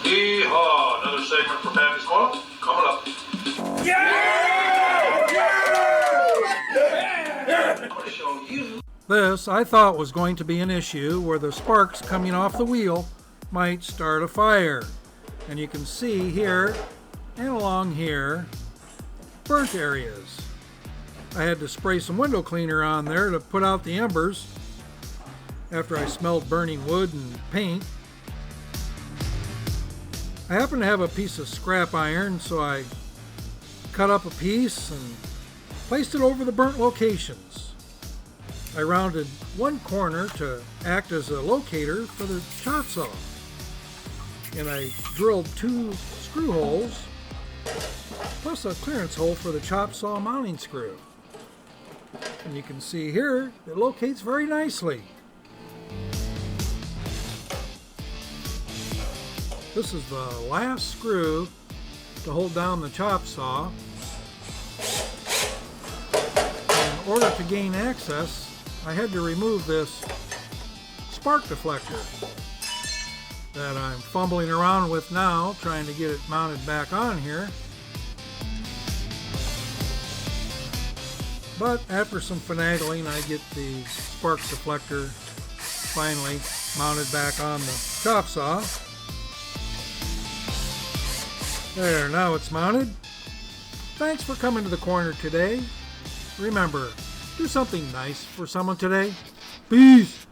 Yeehaw! Another segment for Pappy's Corner coming up. I'm gonna show you. This I thought was going to be an issue where the sparks coming off the wheel might start a fire. And you can see here and along here burnt areas. I had to spray some window cleaner on there to put out the embers after I smelled burning wood and paint. I happen to have a piece of scrap iron, so I cut up a piece and placed it over the burnt locations. I rounded one corner to act as a locator for the chop saw, and I drilled 2 screw holes plus a clearance hole for the chop saw mounting screw. And you can see here it locates very nicely. This is the last screw to hold down the chop saw. In order to gain access, I had to remove this spark deflector that I'm fumbling around with now, trying to get it mounted back on here. But after some finagling, I get the spark deflector finally mounted back on the chop saw. There, now it's mounted. Thanks for coming to the corner today. Remember, do something nice for someone today. Peace!